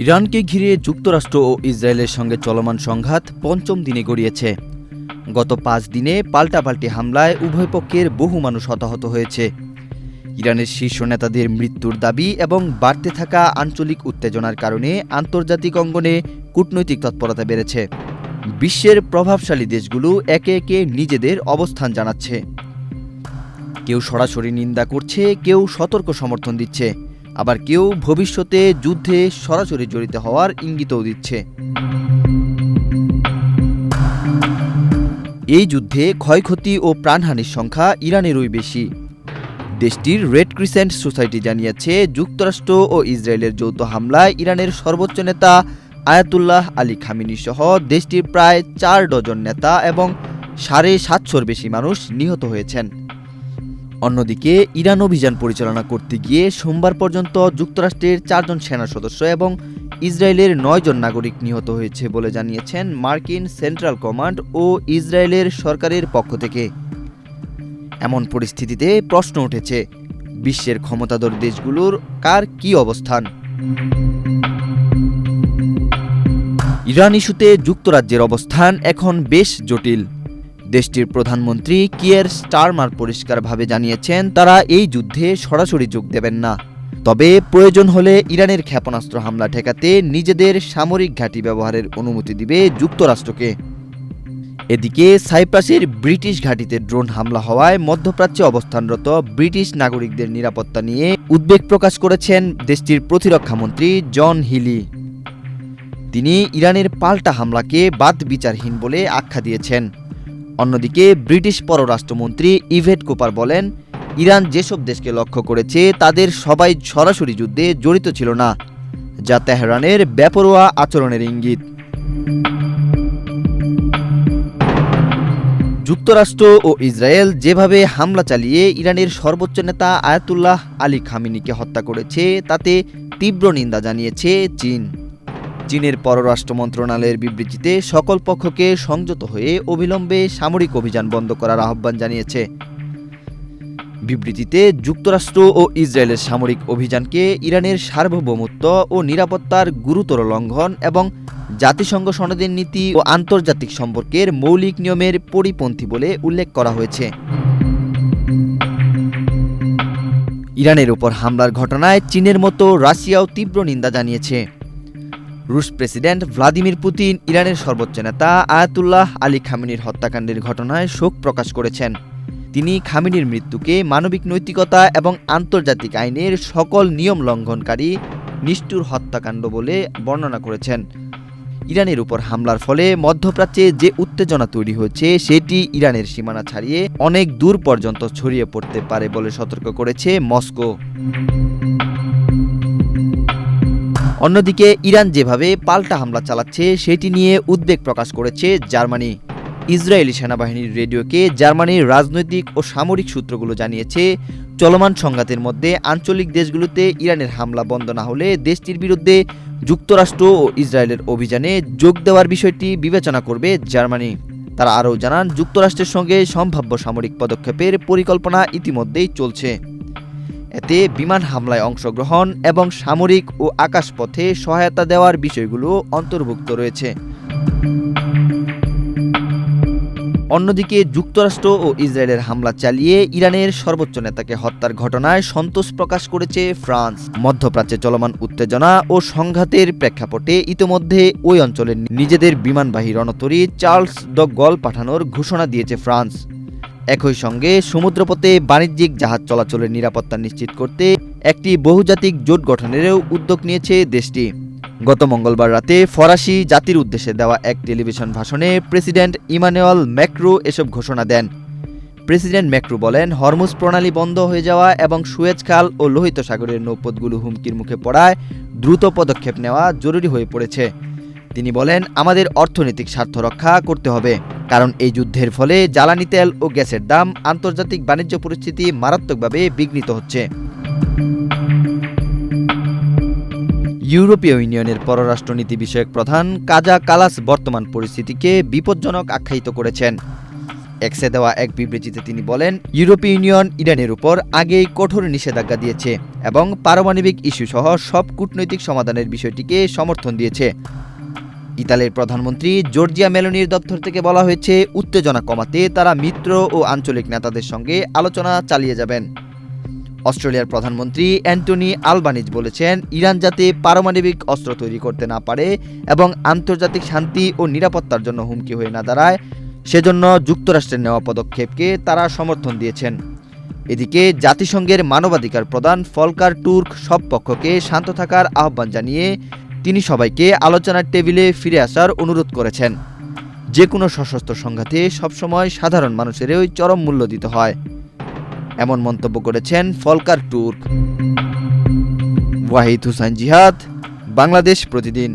ইরানকে ঘিরে যুক্তরাষ্ট্র ও ইসরায়েলের সঙ্গে চলমান সংঘাত পঞ্চম দিনে গড়িয়েছে। গত ৫ দিনে পাল্টাপাল্টি হামলায় উভয় পক্ষের বহু মানুষ হতাহত হয়েছে। ইরানের শীর্ষ নেতাদের মৃত্যুর দাবি এবং বাড়তে থাকা আঞ্চলিক উত্তেজনার কারণে আন্তর্জাতিক অঙ্গনে কূটনৈতিক তৎপরতা বেড়েছে। বিশ্বের প্রভাবশালী দেশগুলো একে একে নিজেদের অবস্থান জানাচ্ছে। কেউ সরাসরি নিন্দা করছে, কেউ সতর্ক সমর্থন দিচ্ছে, আবার কেউ ভবিষ্যতে যুদ্ধে সরাসরি জড়িত হওয়ার ইঙ্গিতও দিচ্ছে। এই যুদ্ধে ক্ষয়ক্ষতি ও প্রাণহানির সংখ্যা ইরানেরই বেশি। দেশটির রেড ক্রিসেন্ট সোসাইটি জানিয়েছে, যুক্তরাষ্ট্র ও ইসরায়েলের যৌথ হামলায় ইরানের সর্বোচ্চ নেতা আয়াতুল্লাহ আলী খামেনি সহ দেশটির প্রায় ৪ ডজন নেতা এবং ৭৫০র বেশি মানুষ নিহত হয়েছেন। অন্যদিকে ইরান অভিযান পরিচালনা করতে গিয়ে সোমবার পর্যন্ত যুক্তরাষ্ট্রের ৪ জন সেনা সদস্য এবং ইসরায়েলের ৯ জন নাগরিক নিহত হয়েছে বলে জানিয়েছেন মার্কিন সেন্ট্রাল কমান্ড ও ইসরায়েলের সরকারের পক্ষ থেকে। এমন পরিস্থিতিতে প্রশ্ন উঠেছে, বিশ্বের ক্ষমতাধর দেশগুলোর কার কী অবস্থান? ইরান ইস্যুতে যুক্তরাজ্যের অবস্থান এখন বেশ জটিল। দেশটির প্রধানমন্ত্রী কিয়ের স্টারমার পরিষ্কারভাবে জানিয়েছেন, তারা এই যুদ্ধে সরাসরি যোগ দেবেন না, তবে প্রয়োজন হলে ইরানের ক্ষেপণাস্ত্র হামলা ঠেকাতে নিজেদের সামরিক ঘাঁটি ব্যবহারের অনুমতি দিবে যুক্তরাষ্ট্রকে। এদিকে সাইপ্রাসের ব্রিটিশ ঘাঁটিতে ড্রোন হামলা হওয়ায় মধ্যপ্রাচ্যে অবস্থানরত ব্রিটিশ নাগরিকদের নিরাপত্তা নিয়ে উদ্বেগ প্রকাশ করেছেন দেশটির প্রতিরক্ষামন্ত্রী জন হিলি। তিনি ইরানের পাল্টা হামলাকে বাদবিচারহীন বলে আখ্যা দিয়েছেন। অন্যদিকে ব্রিটিশ পররাষ্ট্রমন্ত্রী ইভেট কুপার বলেন, ইরান যেসব দেশকে লক্ষ্য করেছে তাদের সবাই সরাসরি যুদ্ধে জড়িত ছিল না, যা তেহরানের বেপরোয়া আচরণের ইঙ্গিত। যুক্তরাষ্ট্র ও ইসরায়েল যেভাবে হামলা চালিয়ে ইরানের সর্বোচ্চ নেতা আয়াতুল্লাহ আলী খামেনিকে হত্যা করেছে তাতে তীব্র নিন্দা জানিয়েছে চীন। চীনের পররাষ্ট্র মন্ত্রণালয়ের বিবৃতিতে সকল পক্ষকে সংযত হয়ে অবিলম্বে সামরিক অভিযান বন্ধ করার আহ্বান জানিয়েছে। বিবৃতিতে যুক্তরাষ্ট্র ও ইসরায়েলের সামরিক অভিযানকে ইরানের সার্বভৌমত্ব ও নিরাপত্তার গুরুতর লঙ্ঘন এবং জাতিসংঘ সনদের নীতি ও আন্তর্জাতিক সম্পর্কের মৌলিক নিয়মের পরিপন্থী বলে উল্লেখ করা হয়েছে। ইরানের উপর হামলার ঘটনায় চীনের মতো রাশিয়াও তীব্র নিন্দা জানিয়েছে। রুশ প্রেসিডেন্ট ভ্লাদিমির পুতিন ইরানের সর্বোচ্চ নেতা আয়াতুল্লাহ আলী খামেনির হত্যাকাণ্ডের ঘটনায় শোক প্রকাশ করেছেন। তিনি খামেনির মৃত্যুকে মানবিক নৈতিকতা এবং আন্তর্জাতিক আইনের সকল নিয়ম লঙ্ঘনকারী নিষ্ঠুর হত্যাকাণ্ড বলে বর্ণনা করেছেন। ইরানের উপর হামলার ফলে মধ্যপ্রাচ্যে যে উত্তেজনা তৈরি হয়েছে সেটি ইরানের সীমানা ছাড়িয়ে অনেক দূর পর্যন্ত ছড়িয়ে পড়তে পারে বলে সতর্ক করেছে মস্কো। অন্যদিকে ইরান যেভাবে পাল্টা হামলা চালাচ্ছে সেটি নিয়ে উদ্বেগ প্রকাশ করেছে জার্মানি। ইসরায়েলি সেনাবাহিনীর রেডিওকে জার্মানির রাজনৈতিক ও সামরিক সূত্রগুলো জানিয়েছে, চলমান সংঘাতের মধ্যে আঞ্চলিক দেশগুলোতে ইরানের হামলা বন্ধ না হলে দেশটির বিরুদ্ধে যুক্তরাষ্ট্র ও ইসরায়েলের অভিযানে যোগ দেওয়ার বিষয়টি বিবেচনা করবে জার্মানি। তারা আরও জানান, যুক্তরাষ্ট্রের সঙ্গে সম্ভাব্য সামরিক পদক্ষেপের পরিকল্পনা ইতিমধ্যেই চলছে। এতে বিমান হামলায় অংশগ্রহণ এবং সামরিক ও আকাশপথে সহায়তা দেওয়ার বিষয়গুলো অন্তর্ভুক্ত রয়েছে। অন্যদিকে যুক্তরাষ্ট্র ও ইসরায়েলের হামলা চালিয়ে ইরানের সর্বোচ্চ নেতাকে হত্যার ঘটনায় সন্তোষ প্রকাশ করেছে ফ্রান্স। মধ্যপ্রাচ্যে চলমান উত্তেজনা ও সংঘাতের প্রেক্ষাপটে ইতোমধ্যে ওই অঞ্চলে নিজেদের বিমানবাহী রণতরী চার্লস দ্য গল পাঠানোর ঘোষণা দিয়েছে ফ্রান্স। একই সঙ্গে সমুদ্রপথে বাণিজ্যিক জাহাজ চলাচলের নিরাপত্তা নিশ্চিত করতে একটি বহুজাতিক জোট গঠনেরও উদ্যোগ নিয়েছে দেশটি। গত মঙ্গলবার রাতে ফরাসি জাতির উদ্দেশ্যে দেওয়া এক টেলিভিশন ভাষণে প্রেসিডেন্ট ইমানুয়েল ম্যাক্রো এসব ঘোষণা দেন। প্রেসিডেন্ট ম্যাক্রো বলেন, হরমুজ প্রণালী বন্ধ হয়ে যাওয়া এবং সুয়েজ খাল ও লোহিত সাগরের নৌপথগুলো হুমকির মুখে পড়ায় দ্রুত পদক্ষেপ নেওয়া জরুরি হয়ে পড়েছে। তিনি বলেন, আমাদের অর্থনৈতিক স্বার্থ রক্ষা করতে হবে, কারণ এই যুদ্ধের ফলে জ্বালানি তেল ও গ্যাসের দাম আন্তর্জাতিক বাণিজ্য পরিস্থিতি মারাত্মকভাবে বিঘ্নিত হচ্ছে। ইউরোপীয় ইউনিয়নের পররাষ্ট্রনীতি বিষয়ক প্রধান কাজা কালাস বর্তমান পরিস্থিতিকে বিপজ্জনক আখ্যায়িত করেছেন। এক্সে দেওয়া এক বিবৃতিতে তিনি বলেন, ইউরোপীয় ইউনিয়ন ইরানের উপর আগেই কঠোর নিষেধাজ্ঞা দিয়েছে এবং পারমাণবিক ইস্যু সহ সব কূটনৈতিক সমাধানের বিষয়টিকে সমর্থন দিয়েছে। ইতালির প্রধানমন্ত্রী জর্জিয়া মেলোনির দপ্তর থেকে বলা হয়েছে, উত্তেজনা কমাতে তারা মিত্র ও আঞ্চলিক নেতাদের সঙ্গে আলোচনা চালিয়ে যাবেন। অস্ট্রেলিয়ার প্রধানমন্ত্রী অ্যান্টনি আলবানিজ বলেছেন, ইরান যাতে পারমাণবিক অস্ত্র তৈরি করতে না পারে এবং আন্তর্জাতিক শান্তি ও নিরাপত্তার জন্য হুমকি হয়ে না দাঁড়ায়, সেজন্য যুক্তরাষ্ট্রের নেওয়া পদক্ষেপকে তারা সমর্থন দিয়েছেন। এদিকে জাতিসংঘের মানবাধিকার প্রধান ফলকার টুর্ক সব পক্ষকে শান্ত থাকার আহ্বান জানিয়ে তিনি সবাইকে আলোচনার টেবিলে ফিরে আসার অনুরোধ করেছেন। যে কোনো সশস্ত্র সংঘাতে সবসময় সাধারণ মানুষেরই চরম মূল্য দিতে হয়, এমন মন্তব্য করেছেন ফলকার টুর্ক। ওয়াহিদ হুসাইন জিহাদ, বাংলাদেশ প্রতিদিন।